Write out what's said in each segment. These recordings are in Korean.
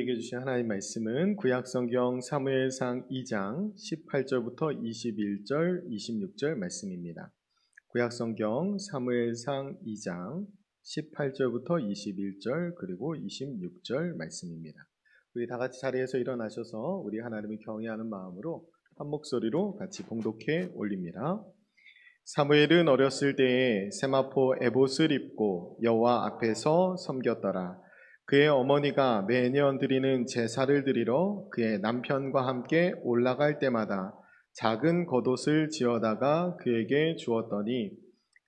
우리에게 주신 하나님 말씀은 구약성경 사무엘상 2장 18절부터 21절, 26절 말씀입니다. 구약성경 사무엘상 2장 18절부터 21절 그리고 26절 말씀입니다. 우리 다 같이 자리에서 일어나셔서 우리 하나님을 경외하는 마음으로 한 목소리로 같이 봉독해 올립니다. 사무엘은 어렸을 때에 세마포 에봇을 입고 여호와 앞에서 섬겼더라. 그의 어머니가 매년 드리는 제사를 드리러 그의 남편과 함께 올라갈 때마다 작은 겉옷을 지어다가 그에게 주었더니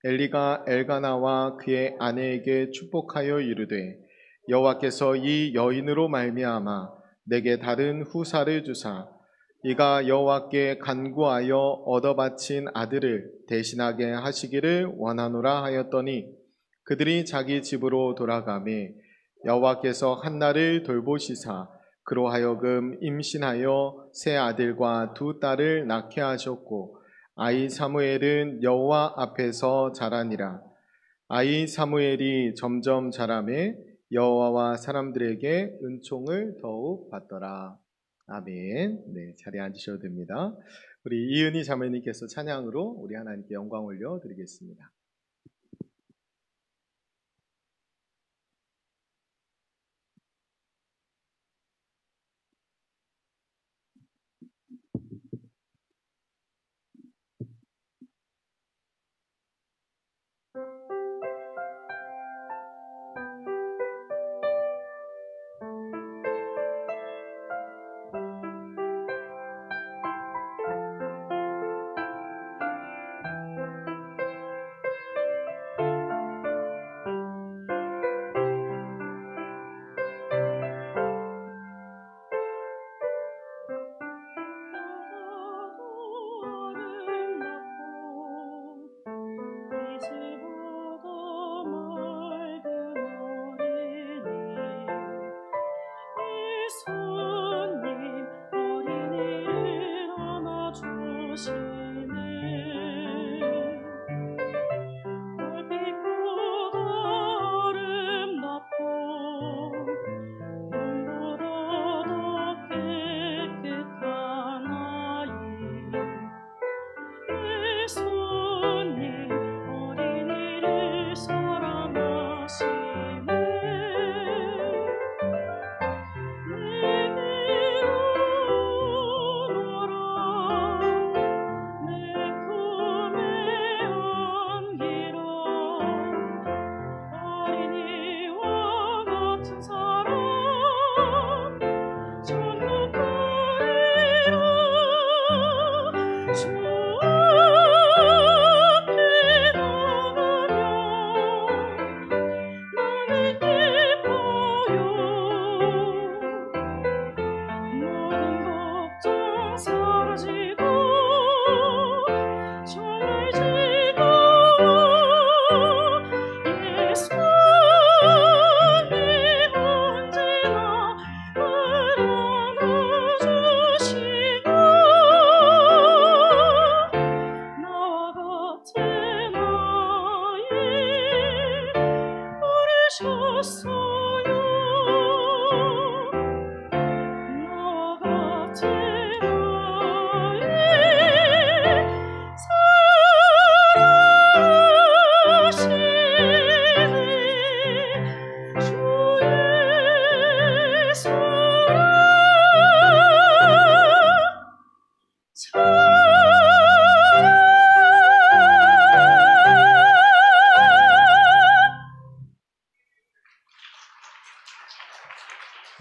엘리가 엘가나와 그의 아내에게 축복하여 이르되 여호와께서 이 여인으로 말미암아 내게 다른 후사를 주사 이가 여호와께 간구하여 얻어 바친 아들을 대신하게 하시기를 원하노라 하였더니 그들이 자기 집으로 돌아가매 여호와께서 한나를 돌보시사 그로 하여금 임신하여 세 아들과 두 딸을 낳게 하셨고 아이 사무엘은 여호와 앞에서 자라니라. 아이 사무엘이 점점 자라매 여호와와 사람들에게 은총을 더욱 받더라. 아멘. 네, 자리에 앉으셔도 됩니다. 우리 이은희 자매님께서 찬양으로 우리 하나님께 영광 올려 드리겠습니다.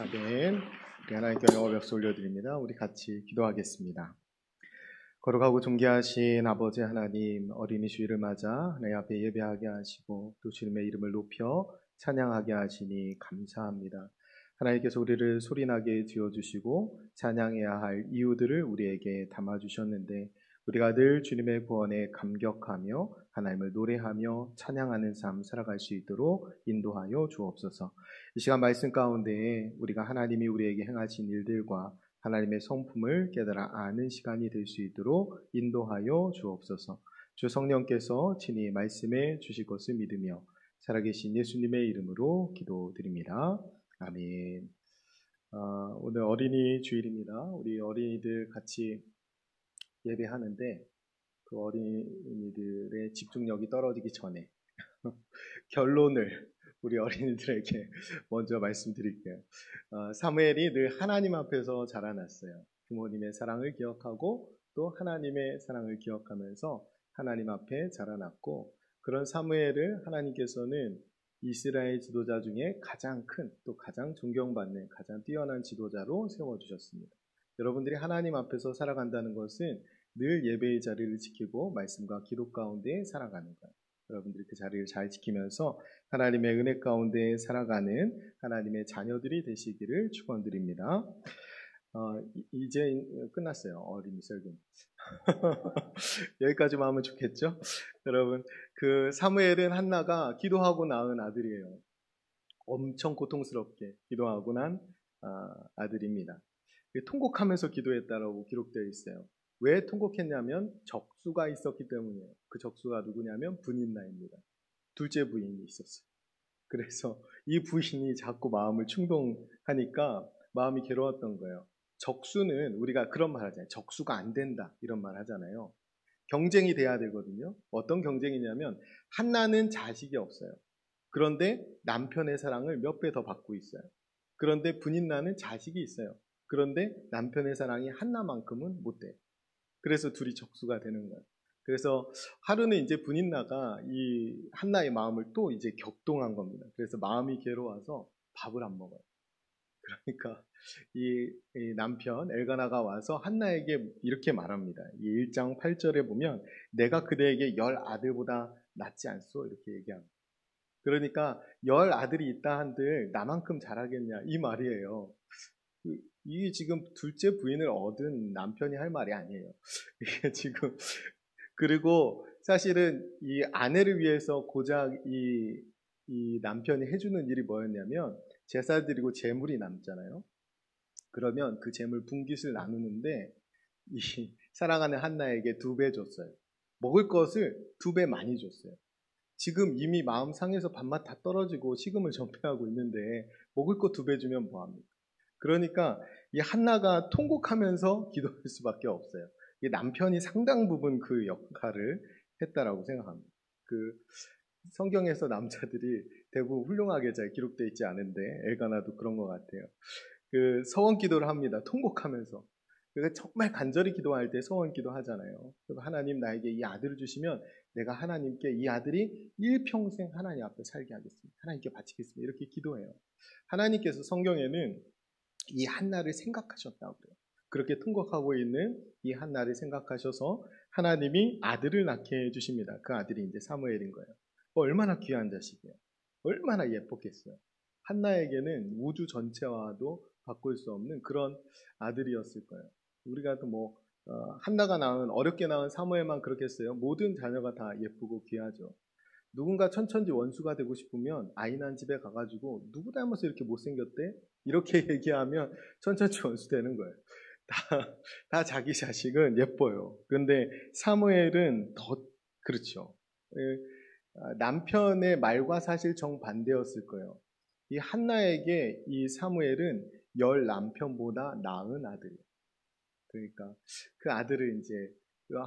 아멘. 우리 하나님께 영광 박수 올려드립니다. 우리 같이 기도하겠습니다. 거룩하고 존귀하신 아버지 하나님, 어린이 주일을 맞아 하나님 앞에 예배하게 하시고 또 주님의 이름을 높여 찬양하게 하시니 감사합니다. 하나님께서 우리를 소리나게 지어주시고 찬양해야 할 이유들을 우리에게 담아주셨는데 우리가 늘 주님의 구원에 감격하며 하나님을 노래하며 찬양하는 삶 살아갈 수 있도록 인도하여 주옵소서. 이 시간 말씀 가운데 우리가 하나님이 우리에게 행하신 일들과 하나님의 성품을 깨달아 아는 시간이 될 수 있도록 인도하여 주옵소서. 주 성령께서 친히 말씀해 주실 것을 믿으며 살아계신 예수님의 이름으로 기도드립니다. 아멘. 오늘 어린이 주일입니다. 우리 어린이들 같이 예배하는데 그 어린이들의 집중력이 떨어지기 전에 결론을 우리 어린이들에게 먼저 말씀드릴게요. 사무엘이 늘 하나님 앞에서 자라났어요. 부모님의 사랑을 기억하고 또 하나님의 사랑을 기억하면서 하나님 앞에 자라났고, 그런 사무엘을 하나님께서는 이스라엘 지도자 중에 가장 큰, 또 가장 존경받는, 가장 뛰어난 지도자로 세워주셨습니다. 여러분들이 하나님 앞에서 살아간다는 것은 늘 예배의 자리를 지키고 말씀과 기록 가운데 살아가는 거예요. 여러분들이 그 자리를 잘 지키면서 하나님의 은혜 가운데 살아가는 하나님의 자녀들이 되시기를 축원드립니다. 이제 끝났어요. 어린이 설교. 여기까지만 하면 좋겠죠? 여러분, 그 사무엘은 한나가 기도하고 낳은 아들이에요. 엄청 고통스럽게 기도하고 난 아들입니다. 통곡하면서 기도했다라고 기록되어 있어요. 왜 통곡했냐면 적수가 있었기 때문이에요. 그 적수가 누구냐면 분인나입니다. 둘째 부인이 있었어요. 그래서 이 부인이 자꾸 마음을 충동하니까 마음이 괴로웠던 거예요. 적수는 우리가 그런 말 하잖아요. 적수가 안 된다 이런 말 하잖아요. 경쟁이 돼야 되거든요. 어떤 경쟁이냐면 한나는 자식이 없어요. 그런데 남편의 사랑을 몇 배 더 받고 있어요. 그런데 분인나는 자식이 있어요. 그런데 남편의 사랑이 한나만큼은 못 돼요. 그래서 둘이 적수가 되는 거예요. 그래서 하루는 이제 분인나가 이 한나의 마음을 또 이제 격동한 겁니다. 그래서 마음이 괴로워서 밥을 안 먹어요. 그러니까 이 남편 엘가나가 와서 한나에게 이렇게 말합니다. 이 1장 8절에 보면 내가 그대에게 10아들보다 낫지 않소? 이렇게 얘기합니다. 그러니까 10아들이 있다 한들 나만큼 잘하겠냐 이 말이에요. 이게 지금 둘째 부인을 얻은 남편이 할 말이 아니에요. 이게 지금 그리고 사실은 이 아내를 위해서 고작 이 남편이 해주는 일이 뭐였냐면 제사 드리고 재물이 남잖아요. 그러면 그 재물 분깃을 나누는데 이 사랑하는 한나에게 2배 줬어요. 먹을 것을 2배 많이 줬어요. 지금 이미 마음 상해서 밥맛 다 떨어지고 식음을 전폐하고 있는데 먹을 거 2배 주면 뭐합니까? 그러니까 이 한나가 통곡하면서 기도할 수밖에 없어요. 이 남편이 상당 부분 그 역할을 했다라고 생각합니다. 그 성경에서 남자들이 대부분 훌륭하게 잘 기록되어 있지 않은데 엘가나도 그런 것 같아요. 그 서원 기도를 합니다. 통곡하면서. 그러니까 정말 간절히 기도할 때 서원 기도하잖아요. 하나님 나에게 이 아들을 주시면 내가 하나님께 이 아들이 일평생 하나님 앞에 살게 하겠습니다. 하나님께 바치겠습니다. 이렇게 기도해요. 하나님께서 성경에는 이 한나를 생각하셨다고 그래요. 그렇게 통곡하고 있는 이 한나를 생각하셔서 하나님이 아들을 낳게 해주십니다. 그 아들이 이제 사무엘인 거예요. 얼마나 귀한 자식이에요. 얼마나 예뻤겠어요. 한나에게는 우주 전체와도 바꿀 수 없는 그런 아들이었을 거예요. 우리가 또 한나가 낳은 어렵게 낳은 사무엘만 그렇겠어요. 모든 자녀가 다 예쁘고 귀하죠. 누군가 천천지 원수가 되고 싶으면 아이 난 집에 가가지고 누구 닮아서 이렇게 못생겼대? 이렇게 얘기하면 천천지 원수 되는 거예요. 다 자기 자식은 예뻐요. 그런데 사무엘은 더 그렇죠. 남편의 말과 사실 정반대였을 거예요. 이 한나에게 이 사무엘은 10남편보다 나은 아들이에요. 그러니까 그 아들을 이제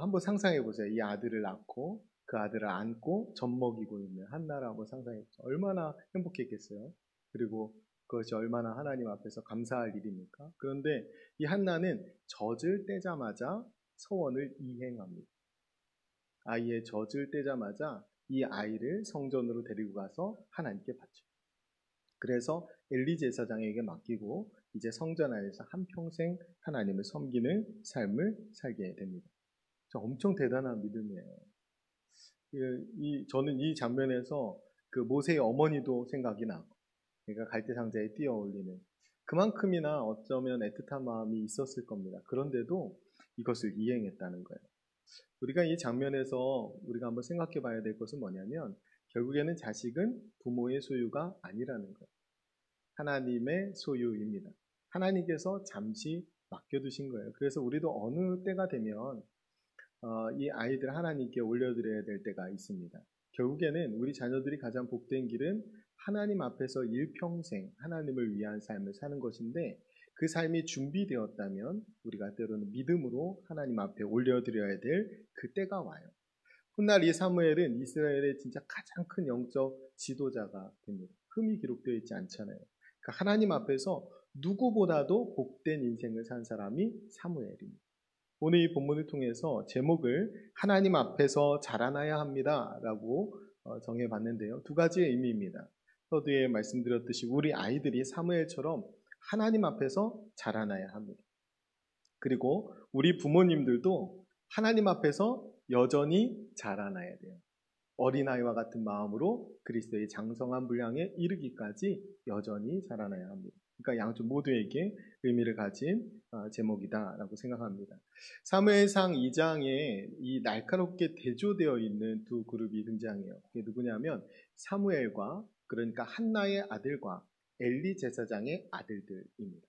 한번 상상해 보세요. 이 아들을 낳고 그 아들을 안고 젖 먹이고 있는 한나라고 상상해 보세요. 얼마나 행복했겠어요. 그리고 그것이 얼마나 하나님 앞에서 감사할 일입니까? 그런데 이 한나는 젖을 떼자마자 서원을 이행합니다. 아이의 젖을 떼자마자 이 아이를 성전으로 데리고 가서 하나님께 바쳐요. 그래서 엘리 제사장에게 맡기고 이제 성전 안에서 한평생 하나님을 섬기는 삶을 살게 됩니다. 엄청 대단한 믿음이에요. 저는 이 장면에서 그 모세의 어머니도 생각이 나고, 그러니까 갈대상자에 띄어 올리는 그만큼이나 어쩌면 애틋한 마음이 있었을 겁니다. 그런데도 이것을 이행했다는 거예요. 우리가 이 장면에서 우리가 한번 생각해 봐야 될 것은 뭐냐면 결국에는 자식은 부모의 소유가 아니라는 거예요. 하나님의 소유입니다. 하나님께서 잠시 맡겨두신 거예요. 그래서 우리도 어느 때가 되면 이 아이들 하나님께 올려드려야 될 때가 있습니다. 결국에는 우리 자녀들이 가장 복된 길은 하나님 앞에서 일평생 하나님을 위한 삶을 사는 것인데 그 삶이 준비되었다면 우리가 때로는 믿음으로 하나님 앞에 올려드려야 될 그때가 와요. 훗날 이 사무엘은 이스라엘의 진짜 가장 큰 영적 지도자가 됩니다. 흠이 기록되어 있지 않잖아요. 그러니까 하나님 앞에서 누구보다도 복된 인생을 산 사람이 사무엘입니다. 오늘 이 본문을 통해서 제목을 하나님 앞에서 자라나야 합니다 라고 정해봤는데요. 두 가지의 의미입니다. 서두에 말씀드렸듯이 우리 아이들이 사무엘처럼 하나님 앞에서 자라나야 합니다. 그리고 우리 부모님들도 하나님 앞에서 여전히 자라나야 돼요. 어린아이와 같은 마음으로 그리스도의 장성한 분량에 이르기까지 여전히 자라나야 합니다. 그러니까 양쪽 모두에게 의미를 가진 제목이다라고 생각합니다. 사무엘상 2장에 이 날카롭게 대조되어 있는 두 그룹이 등장해요. 그게 누구냐면 사무엘과 그러니까 한나의 아들과 엘리 제사장의 아들들입니다.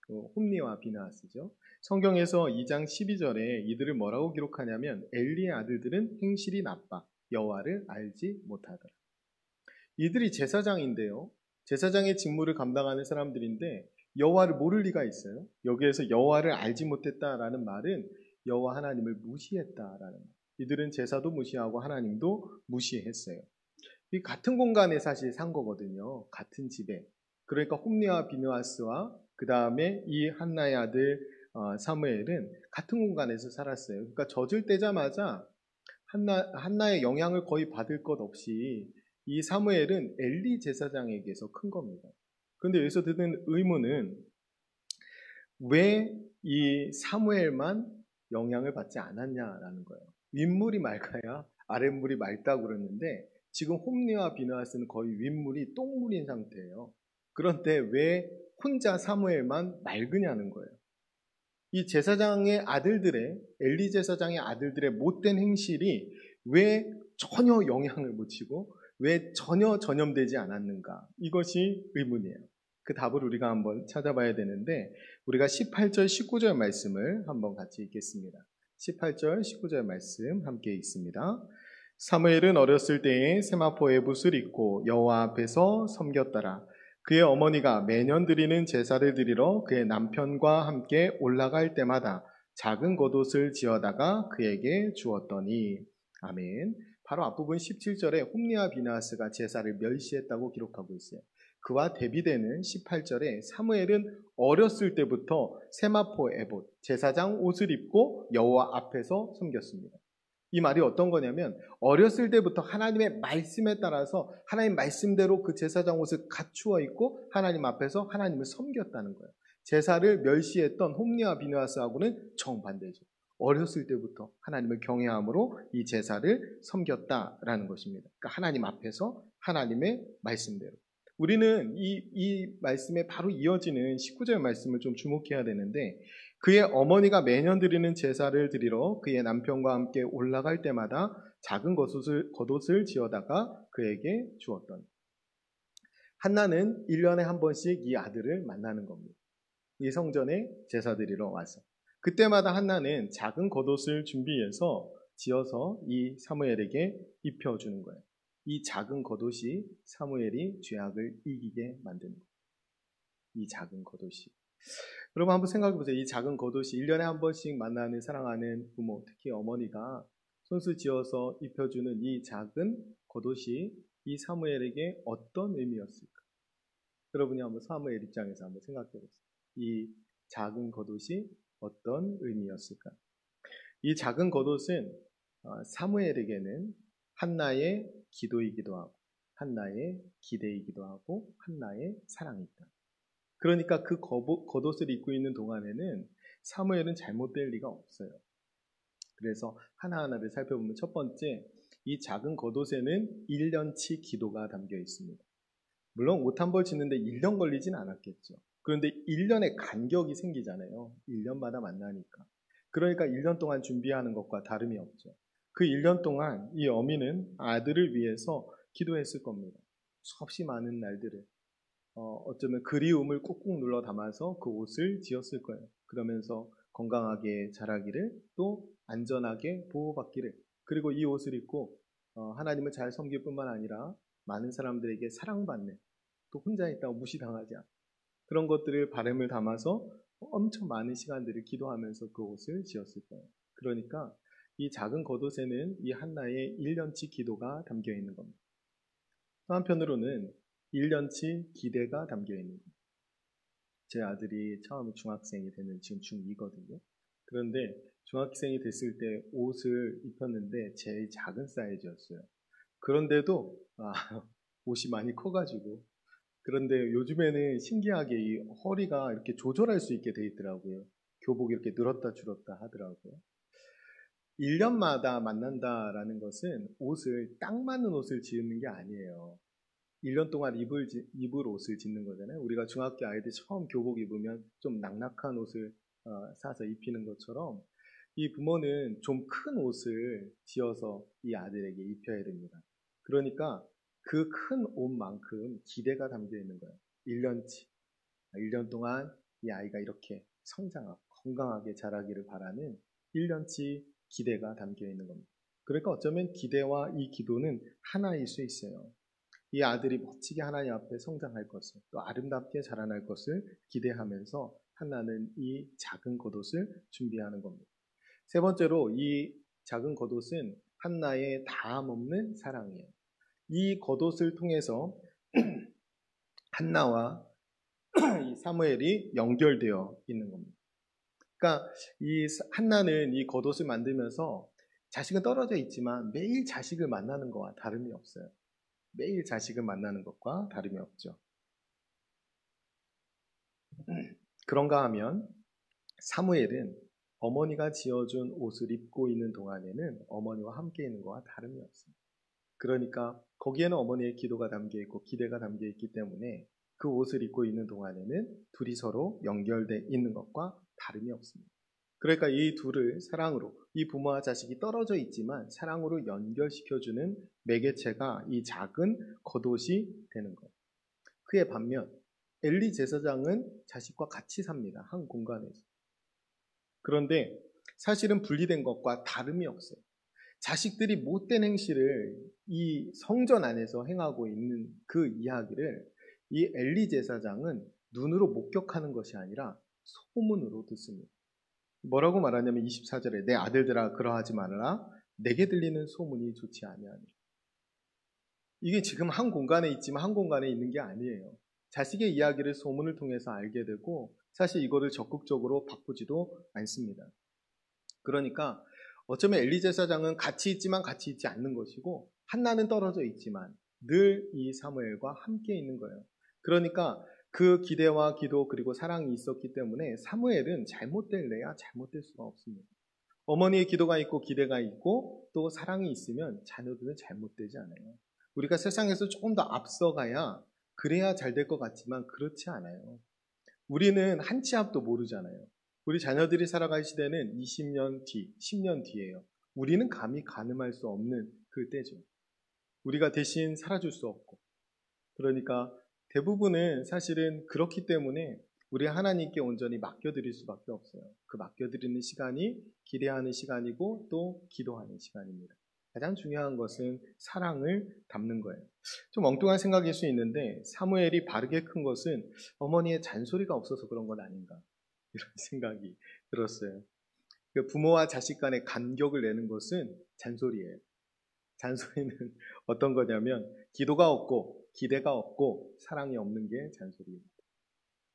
홈니와 비나하스죠. 성경에서 2장 12절에 이들을 뭐라고 기록하냐면 엘리의 아들들은 행실이 나빠 여호와를 알지 못하더라. 이들이 제사장인데요. 제사장의 직무를 감당하는 사람들인데 여호와를 모를 리가 있어요. 여기에서 여호와를 알지 못했다라는 말은 여호와 하나님을 무시했다라는 말. 이들은 제사도 무시하고 하나님도 무시했어요. 이 같은 공간에 사실 산 거거든요. 같은 집에. 그러니까 홈니와 비느하스와 그 다음에 이 한나의 아들 사무엘은 같은 공간에서 살았어요. 그러니까 젖을 떼자마자 한나의 영향을 거의 받을 것 없이 이 사무엘은 엘리 제사장에게서 큰 겁니다. 그런데 여기서 드는 의문은 왜 이 사무엘만 영향을 받지 않았냐라는 거예요. 윗물이 맑아야 아랫물이 맑다고 그러는데 지금 홈리와 비느하스는 거의 윗물이 똥물인 상태예요. 그런데 왜 혼자 사무엘만 맑으냐는 거예요. 이 제사장의 아들들의 엘리 제사장의 아들들의 못된 행실이 왜 전혀 영향을 못 치고 왜 전혀 전염되지 않았는가? 이것이 의문이에요. 그 답을 우리가 한번 찾아봐야 되는데 우리가 18절 19절 말씀을 한번 같이 읽겠습니다. 18절 19절 말씀 함께 읽습니다. 사무엘은 어렸을 때에 세마포 에봇을 입고 여호와 앞에서 섬겼더라. 그의 어머니가 매년 드리는 제사를 드리러 그의 남편과 함께 올라갈 때마다 작은 겉옷을 지어다가 그에게 주었더니 아멘. 바로 앞부분 17절에 홈리와 비느하스가 제사를 멸시했다고 기록하고 있어요. 그와 대비되는 18절에 사무엘은 어렸을 때부터 세마포 에봇, 제사장 옷을 입고 여호와 앞에서 섬겼습니다. 이 말이 어떤 거냐면 어렸을 때부터 하나님의 말씀에 따라서 하나님 말씀대로 그 제사장 옷을 갖추어 입고 하나님 앞에서 하나님을 섬겼다는 거예요. 제사를 멸시했던 홈리와 비느하스하고는 정반대죠. 어렸을 때부터 하나님을 경외함으로 이 제사를 섬겼다라는 것입니다. 그러니까 하나님 앞에서 하나님의 말씀대로. 우리는 이 말씀에 바로 이어지는 19절 말씀을 좀 주목해야 되는데 그의 어머니가 매년 드리는 제사를 드리러 그의 남편과 함께 올라갈 때마다 작은 겉옷을 지어다가 그에게 주었더니 한나는 1년에 한 번씩 이 아들을 만나는 겁니다. 이 성전에 제사 드리러 와서 그때마다 한나는 작은 겉옷을 준비해서 지어서 이 사무엘에게 입혀주는 거예요. 이 작은 겉옷이 사무엘이 죄악을 이기게 만드는 거예요. 이 작은 겉옷이. 여러분 한번 생각해 보세요. 이 작은 겉옷이 1년에 한 번씩 만나는 사랑하는 부모, 특히 어머니가 손수 지어서 입혀주는 이 작은 겉옷이 이 사무엘에게 어떤 의미였을까? 여러분이 한번 사무엘 입장에서 한번 생각해 보세요. 이 작은 겉옷이 어떤 의미였을까? 이 작은 겉옷은 사무엘에게는 한나의 기도이기도 하고 한나의 기대이기도 하고 한나의 사랑이다. 그러니까 그 겉옷을 입고 있는 동안에는 사무엘은 잘못될 리가 없어요. 그래서 하나하나를 살펴보면 첫 번째, 이 작은 겉옷에는 1년치 기도가 담겨 있습니다. 물론 옷 한 벌 짓는데 1년 걸리진 않았겠죠. 그런데 1년의 간격이 생기잖아요. 1년마다 만나니까. 그러니까 1년 동안 준비하는 것과 다름이 없죠. 그 1년 동안 이 어미는 아들을 위해서 기도했을 겁니다. 수없이 많은 날들을. 어쩌면 그리움을 꾹꾹 눌러 담아서 그 옷을 지었을 거예요. 그러면서 건강하게 자라기를 또 안전하게 보호받기를 그리고 이 옷을 입고 하나님을 잘 섬길 뿐만 아니라 많은 사람들에게 사랑받는 또 혼자 있다고 무시당하지 않고 그런 것들을 바람을 담아서 엄청 많은 시간들을 기도하면서 그 옷을 지었을 거예요. 그러니까 이 작은 겉옷에는 이 한나의 1년치 기도가 담겨 있는 겁니다. 또 한편으로는 1년치 기대가 담겨 있는 겁니다. 제 아들이 처음 중학생이 되는 지금 중2거든요. 그런데 중학생이 됐을 때 옷을 입혔는데 제일 작은 사이즈였어요. 그런데도 옷이 많이 커가지고 그런데 요즘에는 신기하게 이 허리가 이렇게 조절할 수 있게 돼 있더라고요. 교복이 이렇게 늘었다 줄었다 하더라고요. 1년마다 만난다라는 것은 옷을 딱 맞는 옷을 지으는 게 아니에요. 1년 동안 입을 옷을 짓는 거잖아요. 우리가 중학교 아이들 처음 교복 입으면 좀 낙낙한 옷을 사서 입히는 것처럼 이 부모는 좀 큰 옷을 지어서 이 아들에게 입혀야 됩니다. 그러니까 그 큰 옷만큼 기대가 담겨 있는 거예요. 1년치. 1년 동안 이 아이가 이렇게 성장하고 건강하게 자라기를 바라는 1년치 기대가 담겨 있는 겁니다. 그러니까 어쩌면 기대와 이 기도는 하나일 수 있어요. 이 아들이 멋지게 하나님 앞에 성장할 것을 또 아름답게 자라날 것을 기대하면서 한나는 이 작은 겉옷을 준비하는 겁니다. 세 번째로 이 작은 겉옷은 한나의 다함 없는 사랑이에요. 이 겉옷을 통해서 한나와 이 사무엘이 연결되어 있는 겁니다. 그러니까 이 한나는 이 겉옷을 만들면서 자식은 떨어져 있지만 매일 자식을 만나는 것과 다름이 없어요. 매일 자식을 만나는 것과 다름이 없죠. 그런가 하면 사무엘은 어머니가 지어준 옷을 입고 있는 동안에는 어머니와 함께 있는 것과 다름이 없습니다. 그러니까 거기에는 어머니의 기도가 담겨 있고 기대가 담겨 있기 때문에 그 옷을 입고 있는 동안에는 둘이 서로 연결되어 있는 것과 다름이 없습니다. 그러니까 이 둘을 사랑으로, 이 부모와 자식이 떨어져 있지만 사랑으로 연결시켜주는 매개체가 이 작은 겉옷이 되는 거예요. 그에 반면 엘리 제사장은 자식과 같이 삽니다. 한 공간에서. 그런데 사실은 분리된 것과 다름이 없어요. 자식들이 못된 행실을 이 성전 안에서 행하고 있는 그 이야기를 이 엘리 제사장은 눈으로 목격하는 것이 아니라 소문으로 듣습니다. 뭐라고 말하냐면 24절에 내 아들들아 그러하지 말아라. 내게 들리는 소문이 좋지 아니하니. 이게 지금 한 공간에 있지만 한 공간에 있는 게 아니에요. 자식의 이야기를 소문을 통해서 알게 되고 사실 이거를 적극적으로 바꾸지도 않습니다. 그러니까 어쩌면 엘리 제사장은 같이 있지만 같이 있지 않는 것이고 한나는 떨어져 있지만 늘 이 사무엘과 함께 있는 거예요. 그러니까 그 기대와 기도 그리고 사랑이 있었기 때문에 사무엘은 잘못될래야 잘못될 수가 없습니다. 어머니의 기도가 있고 기대가 있고 또 사랑이 있으면 자녀들은 잘못되지 않아요. 우리가 세상에서 조금 더 앞서가야 그래야 잘 될 것 같지만 그렇지 않아요. 우리는 한 치 앞도 모르잖아요. 우리 자녀들이 살아갈 시대는 20년 뒤, 10년 뒤예요. 우리는 감히 가늠할 수 없는 그 때죠. 우리가 대신 살아줄 수 없고. 그러니까 대부분은 사실은 그렇기 때문에 우리 하나님께 온전히 맡겨드릴 수밖에 없어요. 그 맡겨드리는 시간이 기대하는 시간이고 또 기도하는 시간입니다. 가장 중요한 것은 사랑을 담는 거예요. 좀 엉뚱한 생각일 수 있는데 사무엘이 바르게 큰 것은 어머니의 잔소리가 없어서 그런 건 아닌가 이런 생각이 들었어요. 그 부모와 자식 간의 간격을 내는 것은 잔소리예요. 잔소리는 어떤 거냐면 기도가 없고 기대가 없고 사랑이 없는 게 잔소리입니다.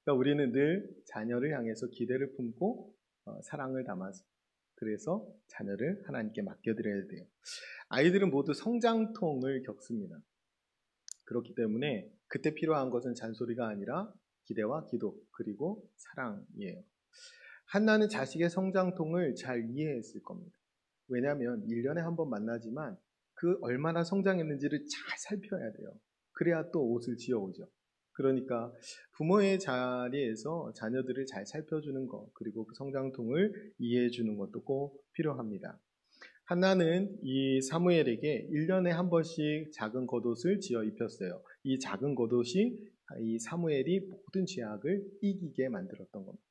그러니까 우리는 늘 자녀를 향해서 기대를 품고 사랑을 담아서 그래서 자녀를 하나님께 맡겨드려야 돼요. 아이들은 모두 성장통을 겪습니다. 그렇기 때문에 그때 필요한 것은 잔소리가 아니라 기대와 기도 그리고 사랑이에요. 한나는 자식의 성장통을 잘 이해했을 겁니다. 왜냐하면 1년에 한 번 만나지만 그 얼마나 성장했는지를 잘 살펴야 돼요. 그래야 또 옷을 지어오죠. 그러니까 부모의 자리에서 자녀들을 잘 살펴주는 것 그리고 그 성장통을 이해해 주는 것도 꼭 필요합니다. 한나는 이 사무엘에게 1년에 한 번씩 작은 겉옷을 지어 입혔어요. 이 작은 겉옷이 이 사무엘이 모든 죄악을 이기게 만들었던 겁니다.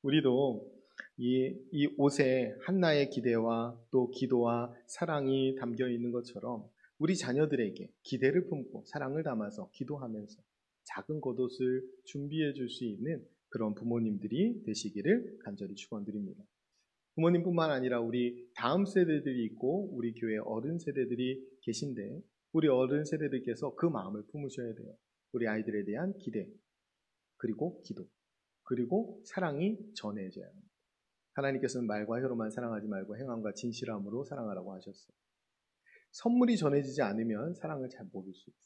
우리도 이 옷에 한나의 기대와 또 기도와 사랑이 담겨 있는 것처럼 우리 자녀들에게 기대를 품고 사랑을 담아서 기도하면서 작은 겉옷을 준비해 줄 수 있는 그런 부모님들이 되시기를 간절히 축원드립니다. 부모님뿐만 아니라 우리 다음 세대들이 있고 우리 교회 어른 세대들이 계신데 우리 어른 세대들께서 그 마음을 품으셔야 돼요. 우리 아이들에 대한 기대, 그리고 기도, 그리고 사랑이 전해져야 합니다. 하나님께서는 말과 혀로만 사랑하지 말고 행함과 진실함으로 사랑하라고 하셨어요. 선물이 전해지지 않으면 사랑을 잘 모를 수 있어요.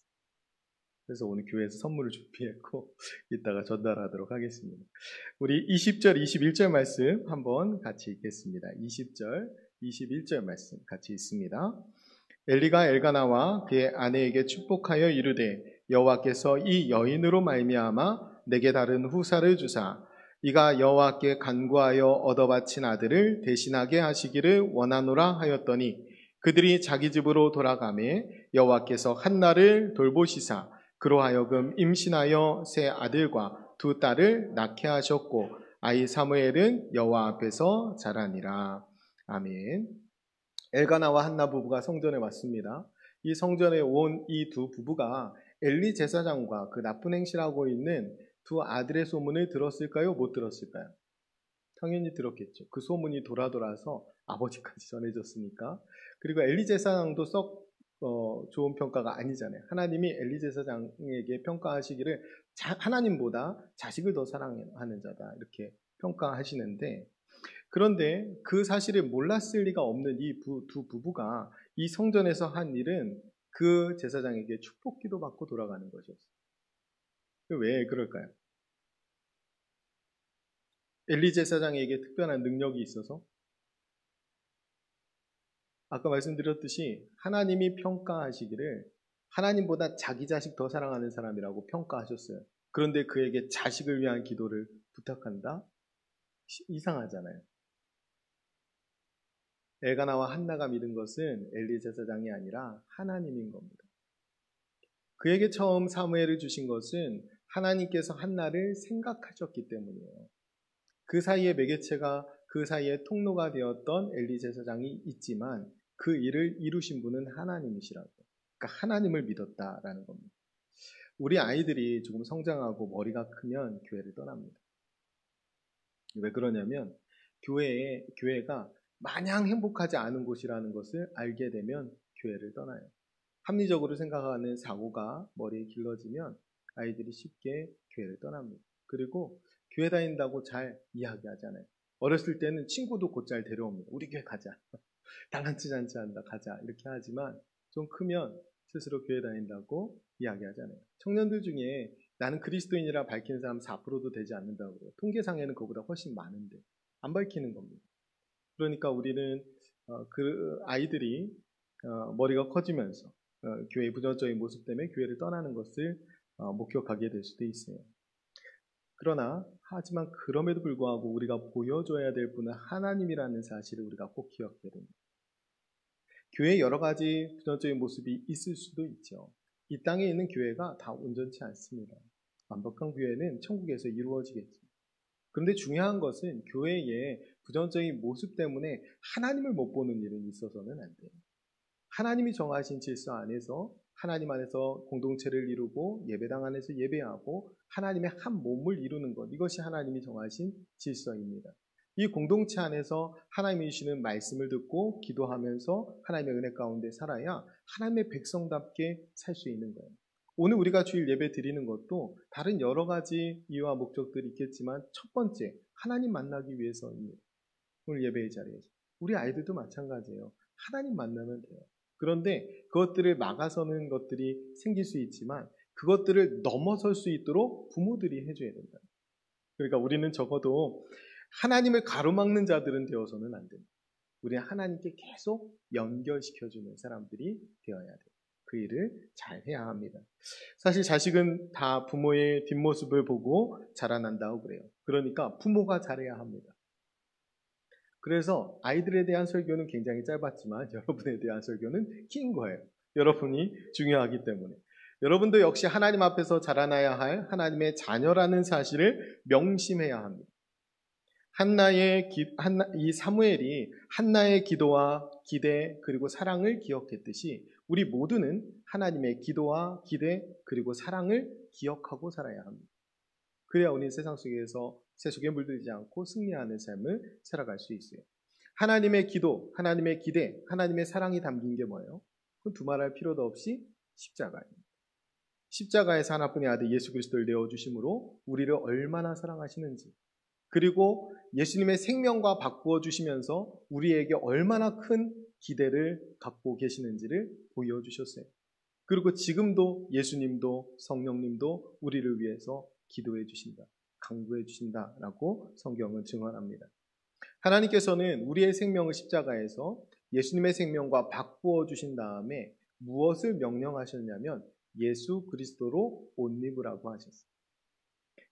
그래서 오늘 교회에서 선물을 준비했고 이따가 전달하도록 하겠습니다. 우리 20절, 21절 말씀 한번 같이 읽겠습니다. 20절, 21절 말씀 같이 읽습니다. 엘리가 엘가나와 그의 아내에게 축복하여 이르되 여호와께서 이 여인으로 말미암아 내게 다른 후사를 주사 이가 여호와께 간구하여 얻어바친 아들을 대신하게 하시기를 원하노라 하였더니 그들이 자기 집으로 돌아가매 여호와께서 한나를 돌보시사 그로 하여금 임신하여 세 아들과 두 딸을 낳게 하셨고 아이 사무엘은 여호와 앞에서 자라니라. 아멘. 엘가나와 한나 부부가 성전에 왔습니다. 이 성전에 온 이 두 부부가 엘리 제사장과 그 나쁜 행실하고 있는 두 아들의 소문을 들었을까요? 못 들었을까요? 당연히 들었겠죠. 그 소문이 돌아서 아버지까지 전해졌으니까. 그리고 엘리 제사장도 썩 좋은 평가가 아니잖아요. 하나님이 엘리 제사장에게 평가하시기를 하나님보다 자식을 더 사랑하는 자다 이렇게 평가하시는데, 그런데 그 사실을 몰랐을 리가 없는 이 두 부부가 이 성전에서 한 일은 그 제사장에게 축복기도 받고 돌아가는 것이었어요. 왜 그럴까요? 엘리 제사장에게 특별한 능력이 있어서, 아까 말씀드렸듯이 하나님이 평가하시기를 하나님보다 자기 자식 더 사랑하는 사람이라고 평가하셨어요. 그런데 그에게 자식을 위한 기도를 부탁한다? 이상하잖아요. 엘가나와 한나가 믿은 것은 엘리 제사장이 아니라 하나님인 겁니다. 그에게 처음 사무엘을 주신 것은 하나님께서 한나를 생각하셨기 때문이에요. 그 사이에 매개체가, 그 사이에 통로가 되었던 엘리 제사장이 있지만 그 일을 이루신 분은 하나님이시라고. 그러니까 하나님을 믿었다라는 겁니다. 우리 아이들이 조금 성장하고 머리가 크면 교회를 떠납니다. 왜 그러냐면 교회가 마냥 행복하지 않은 곳이라는 것을 알게 되면 교회를 떠나요. 합리적으로 생각하는 사고가 머리에 길러지면 아이들이 쉽게 교회를 떠납니다. 그리고 교회 다닌다고 잘 이야기하잖아요. 어렸을 때는 친구도 곧잘 데려옵니다. 우리 교회 가자. 다 같이 잔치한다. 가자. 이렇게 하지만 좀 크면 스스로 교회 다닌다고 이야기하잖아요. 청년들 중에 나는 그리스도인이라 밝히는 사람 4%도 되지 않는다고 그래요. 통계상에는 그보다 훨씬 많은데 안 밝히는 겁니다. 그러니까 우리는 그 아이들이 머리가 커지면서 교회의 부정적인 모습 때문에 교회를 떠나는 것을 목격하게 될 수도 있어요. 하지만 그럼에도 불구하고 우리가 보여줘야 될 분은 하나님이라는 사실을 우리가 꼭 기억해야 됩니다. 교회에 여러 가지 부정적인 모습이 있을 수도 있죠. 이 땅에 있는 교회가 다 온전치 않습니다. 완벽한 교회는 천국에서 이루어지겠죠. 그런데 중요한 것은 교회의 부정적인 모습 때문에 하나님을 못 보는 일은 있어서는 안 돼요. 하나님이 정하신 질서 안에서 하나님 안에서 공동체를 이루고 예배당 안에서 예배하고 하나님의 한 몸을 이루는 것, 이것이 하나님이 정하신 질서입니다. 이 공동체 안에서 하나님이 주시는 말씀을 듣고 기도하면서 하나님의 은혜 가운데 살아야 하나님의 백성답게 살 수 있는 거예요. 오늘 우리가 주일 예배 드리는 것도 다른 여러 가지 이유와 목적들이 있겠지만 첫 번째, 하나님 만나기 위해서입니다. 오늘 예배의 자리에서. 우리 아이들도 마찬가지예요. 하나님 만나면 돼요. 그런데 그것들을 막아서는 것들이 생길 수 있지만 그것들을 넘어설 수 있도록 부모들이 해줘야 된다. 그러니까 우리는 적어도 하나님을 가로막는 자들은 되어서는 안 됩니다. 우리는 하나님께 계속 연결시켜주는 사람들이 되어야 돼요. 그 일을 잘 해야 합니다. 사실 자식은 다 부모의 뒷모습을 보고 자라난다고 그래요. 그러니까 부모가 잘해야 합니다. 그래서 아이들에 대한 설교는 굉장히 짧았지만 여러분에 대한 설교는 긴 거예요. 여러분이 중요하기 때문에. 여러분도 역시 하나님 앞에서 자라나야 할 하나님의 자녀라는 사실을 명심해야 합니다. 이 사무엘이 한나의 기도와 기대 그리고 사랑을 기억했듯이 우리 모두는 하나님의 기도와 기대 그리고 사랑을 기억하고 살아야 합니다. 그래야 우리는 세상 속에서 세속에 물들지 않고 승리하는 삶을 살아갈 수 있어요. 하나님의 기도, 하나님의 기대, 하나님의 사랑이 담긴 게 뭐예요? 그건 두말할 필요도 없이 십자가입니다. 십자가에서 하나뿐의 아들 예수 그리스도를 내어주심으로 우리를 얼마나 사랑하시는지, 그리고 예수님의 생명과 바꾸어 주시면서 우리에게 얼마나 큰 기대를 갖고 계시는지를 보여주셨어요. 그리고 지금도 예수님도 성령님도 우리를 위해서 기도해 주신다, 강구해 주신다라고 성경은 증언합니다. 하나님께서는 우리의 생명을 십자가에서 예수님의 생명과 바꾸어 주신 다음에 무엇을 명령하셨냐면 예수 그리스도로 옷 입으라고 하셨어요.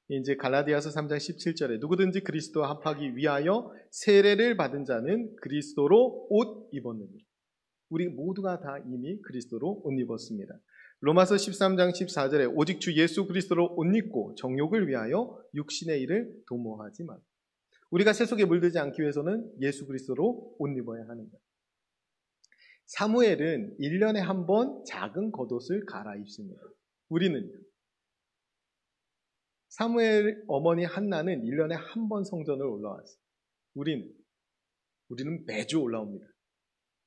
이제 갈라디아서 3장 17절에 누구든지 그리스도와 합하기 위하여 세례를 받은 자는 그리스도로 옷 입었느니라. 우리 모두가 다 이미 그리스도로 옷 입었습니다. 로마서 13장 14절에 오직 주 예수 그리스도로 옷 입고 정욕을 위하여 육신의 일을 도모하지 마. 우리가 세속에 물들지 않기 위해서는 예수 그리스도로 옷 입어야 하는 거예요. 사무엘은 1년에 한 번 작은 겉옷을 갈아입습니다. 우리는 사무엘 어머니 한나는 1년에 한 번 성전을 올라왔어요. 우리는 매주 올라옵니다.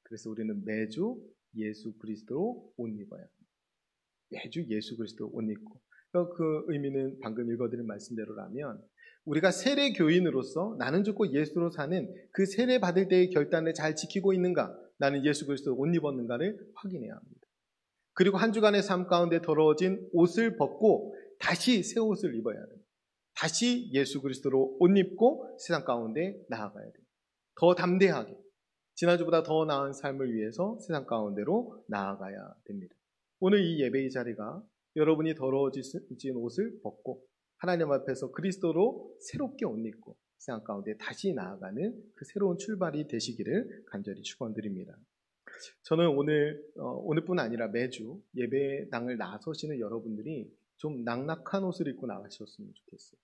그래서 우리는 매주 예수 그리스도로 옷 입어야 합니다. 매주 예수 그리스도 옷 입고, 그 의미는 방금 읽어드린 말씀대로라면 우리가 세례 교인으로서 나는 죽고 예수로 사는 그 세례 받을 때의 결단을 잘 지키고 있는가, 나는 예수 그리스도 옷 입었는가를 확인해야 합니다. 그리고 한 주간의 삶 가운데 더러워진 옷을 벗고 다시 새 옷을 입어야 합니다. 다시 예수 그리스도로 옷 입고 세상 가운데 나아가야 돼요. 더 담대하게, 지난주보다 더 나은 삶을 위해서 세상 가운데로 나아가야 됩니다. 오늘 이 예배의 자리가 여러분이 더러워진 옷을 벗고 하나님 앞에서 그리스도로 새롭게 옷 입고 세상 가운데 다시 나아가는 그 새로운 출발이 되시기를 간절히 축원드립니다. 저는 오늘뿐 아니라 매주 예배당을 나서시는 여러분들이 좀 낙낙한 옷을 입고 나가셨으면 좋겠어요.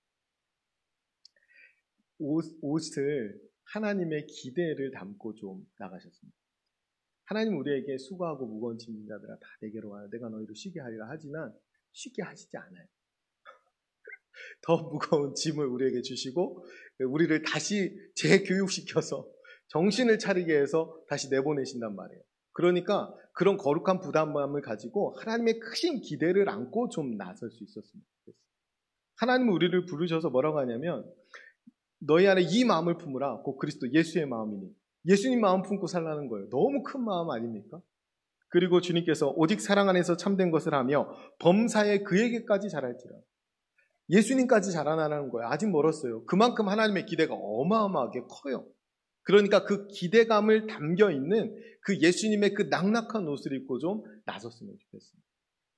옷을 하나님의 기대를 담고 좀 나가셨습니다. 하나님 우리에게 수고하고 무거운 짐진 자들아 다 내게로 와요. 내가 너희를 쉬게 하리라 하지만 쉽게 하시지 않아요. 더 무거운 짐을 우리에게 주시고 우리를 다시 재교육시켜서 정신을 차리게 해서 다시 내보내신단 말이에요. 그러니까 그런 거룩한 부담감을 가지고 하나님의 크신 기대를 안고 좀 나설 수 있었으면 좋겠어요. 하나님은 우리를 부르셔서 뭐라고 하냐면 너희 안에 이 마음을 품으라. 곧 그리스도 예수의 마음이니. 예수님 마음 품고 살라는 거예요. 너무 큰 마음 아닙니까? 그리고 주님께서 오직 사랑 안에서 참된 것을 하며 범사에 그에게까지 자랄지라. 예수님까지 자라나라는 거예요. 아직 멀었어요. 그만큼 하나님의 기대가 어마어마하게 커요. 그러니까 그 기대감을 담겨있는 그 예수님의 그 낙낙한 옷을 입고 좀 나섰으면 좋겠습니다.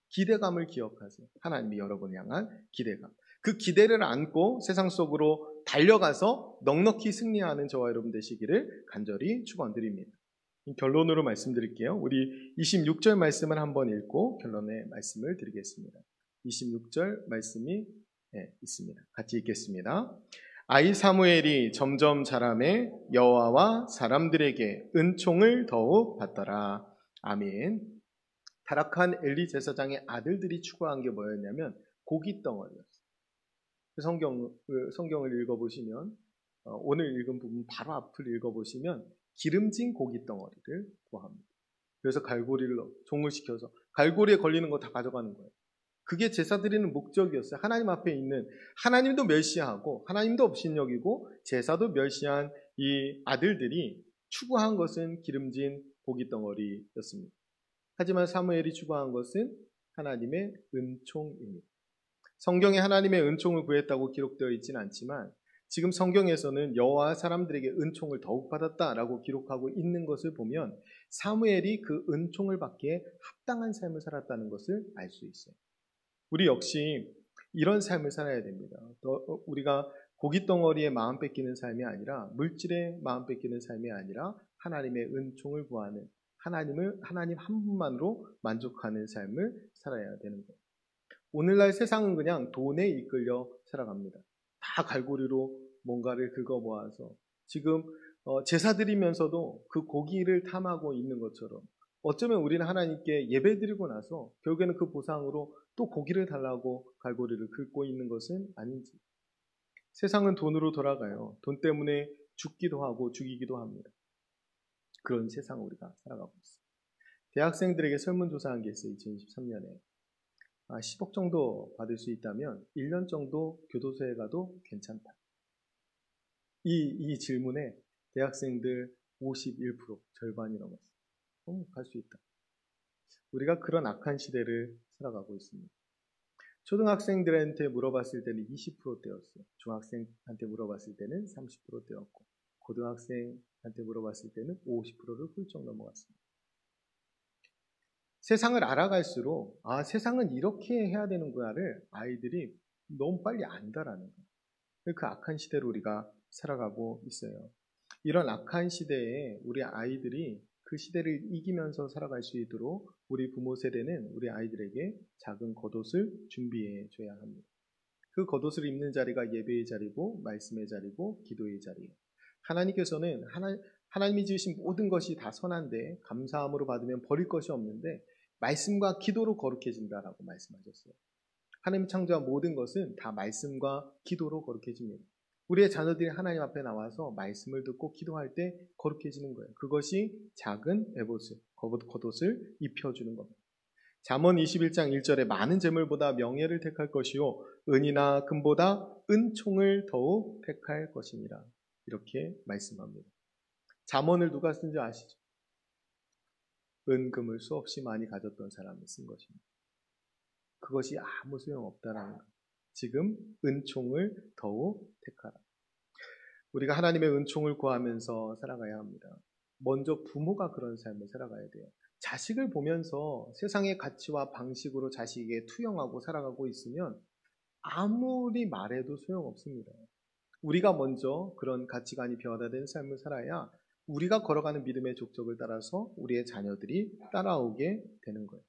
기대감을 기억하세요. 하나님이 여러분을 향한 기대감. 그 기대를 안고 세상 속으로 달려가서 넉넉히 승리하는 저와 여러분 되시기를 간절히 축원드립니다. 결론으로 말씀드릴게요. 우리 26절 말씀을 한번 읽고 결론의 말씀을 드리겠습니다. 26절 말씀이 있습니다. 같이 읽겠습니다. 아이 사무엘이 점점 자라매 여호와와 사람들에게 은총을 더욱 받더라. 아멘. 타락한 엘리 제사장의 아들들이 추구한 게 뭐였냐면 고기 덩어리였어요. 성경을 읽어보시면 오늘 읽은 부분 바로 앞을 읽어보시면 기름진 고기 덩어리를 구합니다. 그래서 갈고리를 종을 시켜서 갈고리에 걸리는 거 다 가져가는 거예요. 그게 제사 드리는 목적이었어요. 하나님 앞에 있는 하나님도 멸시하고 하나님도 업신여기고 제사도 멸시한 이 아들들이 추구한 것은 기름진 고기 덩어리였습니다. 하지만 사무엘이 추구한 것은 하나님의 은총입니다. 성경에 하나님의 은총을 구했다고 기록되어 있지는 않지만 지금 성경에서는 여호와 사람들에게 은총을 더욱 받았다라고 기록하고 있는 것을 보면 사무엘이 그 은총을 받기에 합당한 삶을 살았다는 것을 알 수 있어요. 우리 역시 이런 삶을 살아야 됩니다. 우리가 고깃덩어리에 마음 뺏기는 삶이 아니라 물질에 마음 뺏기는 삶이 아니라 하나님의 은총을 구하는 하나님 한 분만으로 만족하는 삶을 살아야 되는 거예요. 오늘날 세상은 그냥 돈에 이끌려 살아갑니다. 다 갈고리로 뭔가를 긁어 모아서 지금 제사 드리면서도 그 고기를 탐하고 있는 것처럼 어쩌면 우리는 하나님께 예배드리고 나서 결국에는 그 보상으로 또 고기를 달라고 갈고리를 긁고 있는 것은 아닌지. 세상은 돈으로 돌아가요. 돈 때문에 죽기도 하고 죽이기도 합니다. 그런 세상을 우리가 살아가고 있습니다. 대학생들에게 설문조사한 게 있어요. 2023년에. 10억 정도 받을 수 있다면 1년 정도 교도소에 가도 괜찮다. 이 질문에 대학생들 51%, 절반이 넘었어요. 갈 수 있다. 우리가 그런 악한 시대를 살아가고 있습니다. 초등학생들한테 물어봤을 때는 20%대였어요. 중학생한테 물어봤을 때는 30%대였고, 고등학생한테 물어봤을 때는 50%를 훌쩍 넘어갔습니다. 세상을 알아갈수록 세상은 이렇게 해야 되는구나를 아이들이 너무 빨리 안다라는 거예요. 그 악한 시대로 우리가 살아가고 있어요. 이런 악한 시대에 우리 아이들이 그 시대를 이기면서 살아갈 수 있도록 우리 부모 세대는 우리 아이들에게 작은 겉옷을 준비해 줘야 합니다. 그 겉옷을 입는 자리가 예배의 자리고 말씀의 자리고 기도의 자리예요. 하나님께서는 하나님이 지으신 모든 것이 다 선한데 감사함으로 받으면 버릴 것이 없는데 말씀과 기도로 거룩해진다라고 말씀하셨어요. 하나님 창조한 모든 것은 다 말씀과 기도로 거룩해집니다. 우리의 자녀들이 하나님 앞에 나와서 말씀을 듣고 기도할 때 거룩해지는 거예요. 그것이 작은 에봇을, 겉옷을 입혀주는 겁니다. 잠언 21장 1절에 많은 재물보다 명예를 택할 것이요 은이나 금보다 은총을 더욱 택할 것이니라. 이렇게 말씀합니다. 잠언을 누가 쓴지 아시죠? 은금을 수없이 많이 가졌던 사람이 쓴 것입니다. 그것이 아무 소용없다라는 것. 지금 은총을 더욱 택하라. 우리가 하나님의 은총을 구하면서 살아가야 합니다. 먼저 부모가 그런 삶을 살아가야 돼요. 자식을 보면서 세상의 가치와 방식으로 자식에게 투영하고 살아가고 있으면 아무리 말해도 소용없습니다. 우리가 먼저 그런 가치관이 변화된 삶을 살아야 우리가 걸어가는 믿음의 족적을 따라서 우리의 자녀들이 따라오게 되는 거예요.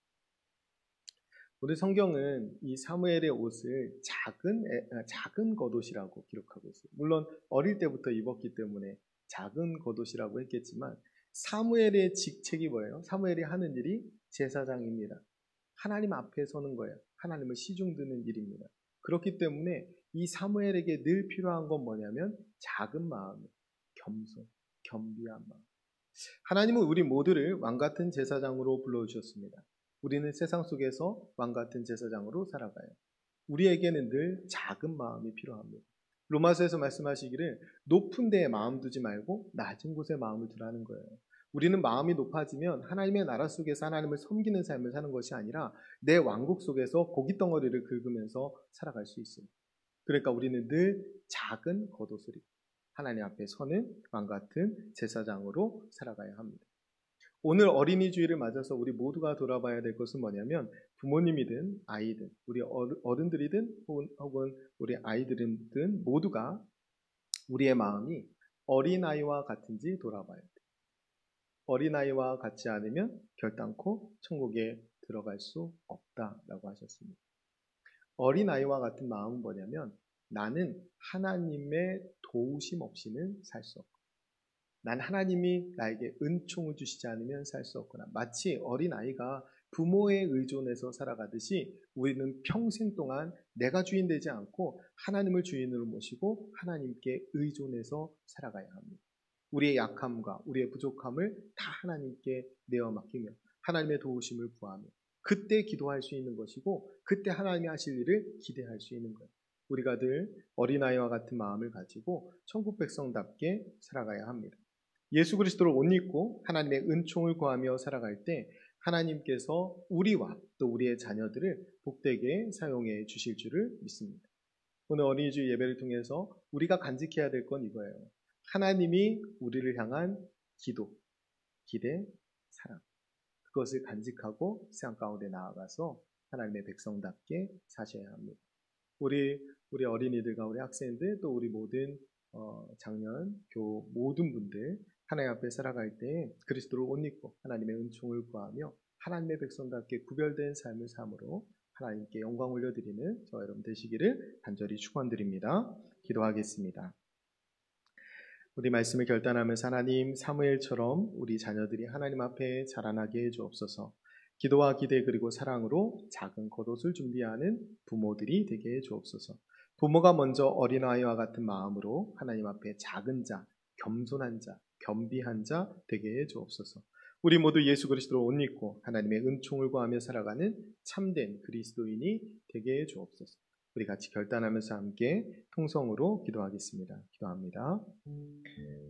우리 성경은 이 사무엘의 옷을 작은 겉옷이라고 기록하고 있어요. 물론 어릴 때부터 입었기 때문에 작은 겉옷이라고 했겠지만 사무엘의 직책이 뭐예요? 사무엘이 하는 일이 제사장입니다. 하나님 앞에 서는 거예요. 하나님을 시중드는 일입니다. 그렇기 때문에 이 사무엘에게 늘 필요한 건 뭐냐면 작은 마음, 겸손, 겸비한 마음. 하나님은 우리 모두를 왕같은 제사장으로 불러주셨습니다. 우리는 세상 속에서 왕같은 제사장으로 살아가요. 우리에게는 늘 작은 마음이 필요합니다. 로마서에서 말씀하시기를 높은 데에 마음 두지 말고 낮은 곳에 마음을 두라는 거예요. 우리는 마음이 높아지면 하나님의 나라 속에서 하나님을 섬기는 삶을 사는 것이 아니라 내 왕국 속에서 고깃덩어리를 긁으면서 살아갈 수 있어요. 그러니까 우리는 늘 작은 겉옷을 입고 하나님 앞에 서는 왕같은 제사장으로 살아가야 합니다. 오늘 어린이 주일을 맞아서 우리 모두가 돌아봐야 될 것은 뭐냐면 부모님이든 아이든 우리 어른들이든 혹은 우리 아이들이든 모두가 우리의 마음이 어린아이와 같은지 돌아봐야 돼요. 어린아이와 같지 않으면 결단코 천국에 들어갈 수 없다라고 하셨습니다. 어린아이와 같은 마음은 뭐냐면 나는 하나님의 도우심 없이는 살 수 없고 난 하나님이 나에게 은총을 주시지 않으면 살 수 없구나. 마치 어린아이가 부모에 의존해서 살아가듯이 우리는 평생 동안 내가 주인 되지 않고 하나님을 주인으로 모시고 하나님께 의존해서 살아가야 합니다. 우리의 약함과 우리의 부족함을 다 하나님께 내어 맡기며 하나님의 도우심을 구하며 그때 기도할 수 있는 것이고 그때 하나님이 하실 일을 기대할 수 있는 거예요. 우리가 늘 어린아이와 같은 마음을 가지고 천국 백성답게 살아가야 합니다. 예수 그리스도를 옷 입고 하나님의 은총을 구하며 살아갈 때 하나님께서 우리와 또 우리의 자녀들을 복되게 사용해 주실 줄을 믿습니다. 오늘 어린이주 예배를 통해서 우리가 간직해야 될 건 이거예요. 하나님이 우리를 향한 기도, 기대, 사랑. 그것을 간직하고 세상 가운데 나아가서 하나님의 백성답게 사셔야 합니다. 우리 어린이들과 우리 학생들 또 우리 모든 장년, 교 모든 분들 하나님 앞에 살아갈 때 그리스도를 옷 입고 하나님의 은총을 구하며 하나님의 백성답게 구별된 삶을 삶으로 하나님께 영광 올려드리는 저와 여러분 되시기를 간절히 축원드립니다. 기도하겠습니다. 우리 말씀을 결단하면서 하나님, 사무엘처럼 우리 자녀들이 하나님 앞에 자라나게 해 주옵소서. 기도와 기대 그리고 사랑으로 작은 겉옷을 준비하는 부모들이 되게 해 주옵소서. 부모가 먼저 어린아이와 같은 마음으로 하나님 앞에 작은 자, 겸손한 자, 겸비한 자 되게 해 주옵소서. 우리 모두 예수 그리스도로 옷 입고 하나님의 은총을 구하며 살아가는 참된 그리스도인이 되게 해 주옵소서. 우리 같이 결단하면서 함께 통성으로 기도하겠습니다. 기도합니다.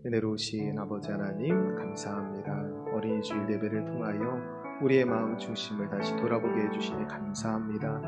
은혜로우신 아버지 하나님, 감사합니다. 어린이 주일 예배를 통하여 우리의 마음 중심을 다시 돌아보게 해주시니 감사합니다.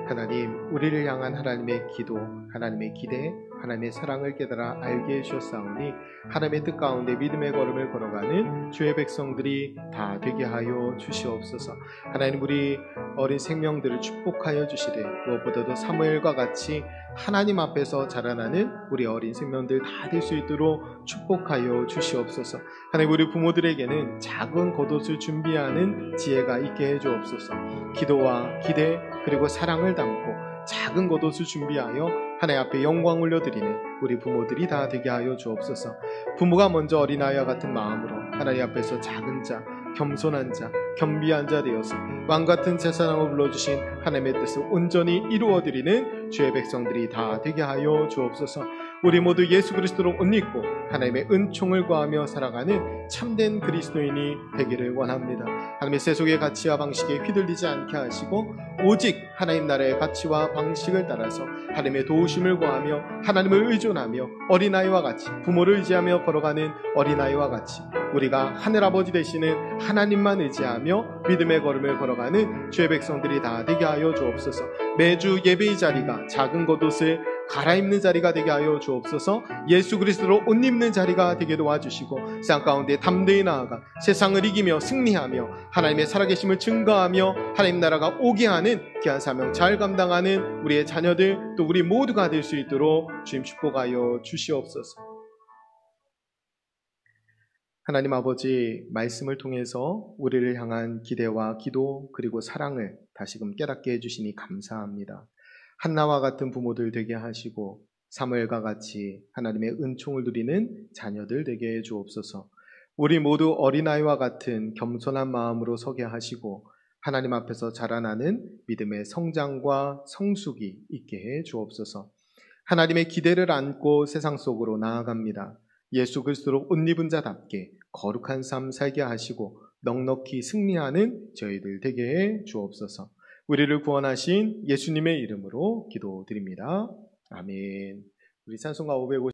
하나님, 우리를 향한 하나님의 기도, 하나님의 기대, 하나님의 사랑을 깨달아 알게 해주셨사오니 하나님의 뜻 가운데 믿음의 걸음을 걸어가는 주의 백성들이 다 되게 하여 주시옵소서. 하나님, 우리 어린 생명들을 축복하여 주시되 무엇보다도 사무엘과 같이 하나님 앞에서 자라나는 우리 어린 생명들 다 될 수 있도록 축복하여 주시옵소서. 하나님, 우리 부모들에게는 작은 겉옷을 준비하는 지혜가 있게 해 주옵소서. 기도와 기대 그리고 사랑을 담고 작은 겉옷을 준비하여 하나님 앞에 영광 올려드리는 우리 부모들이 다 되게 하여 주옵소서. 부모가 먼저 어린아이와 같은 마음으로 하나님 앞에서 작은 자, 겸손한 자, 겸비한 자 되어서 왕같은 제사장을 불러주신 하나님의 뜻을 온전히 이루어드리는 주의 백성들이 다 되게 하여 주옵소서. 우리 모두 예수 그리스도로 옷 입고 하나님의 은총을 구하며 살아가는 참된 그리스도인이 되기를 원합니다. 하나님의 세속의 가치와 방식에 휘둘리지 않게 하시고 오직 하나님 나라의 가치와 방식을 따라서 하나님의 도우심을 구하며 하나님을 의존하며 어린아이와 같이 부모를 의지하며 걸어가는 어린아이와 같이 우리가 하늘아버지 되시는 하나님만 의지하며 믿음의 걸음을 걸어가는 주의 백성들이 다 되게 하여 주옵소서. 매주 예배의 자리가 작은 겉옷을 갈아입는 자리가 되게 하여 주옵소서. 예수 그리스도로 옷 입는 자리가 되게 도와주시고 세상 가운데 담대히 나아가 세상을 이기며 승리하며 하나님의 살아계심을 증거하며 하나님 나라가 오게 하는 귀한 사명 잘 감당하는 우리의 자녀들 또 우리 모두가 될 수 있도록 주님 축복하여 주시옵소서. 하나님 아버지, 말씀을 통해서 우리를 향한 기대와 기도 그리고 사랑을 다시금 깨닫게 해주시니 감사합니다. 한나와 같은 부모들 되게 하시고 사무엘과 같이 하나님의 은총을 누리는 자녀들 되게 해 주옵소서. 우리 모두 어린아이와 같은 겸손한 마음으로 서게 하시고 하나님 앞에서 자라나는 믿음의 성장과 성숙이 있게 해 주옵소서. 하나님의 기대를 안고 세상 속으로 나아갑니다. 예수 그리스도로 옷 입은 자답게 거룩한 삶 살게 하시고 넉넉히 승리하는 저희들 되게 해 주옵소서. 우리를 구원하신 예수님의 이름으로 기도드립니다. 아멘. 우리 찬송가 550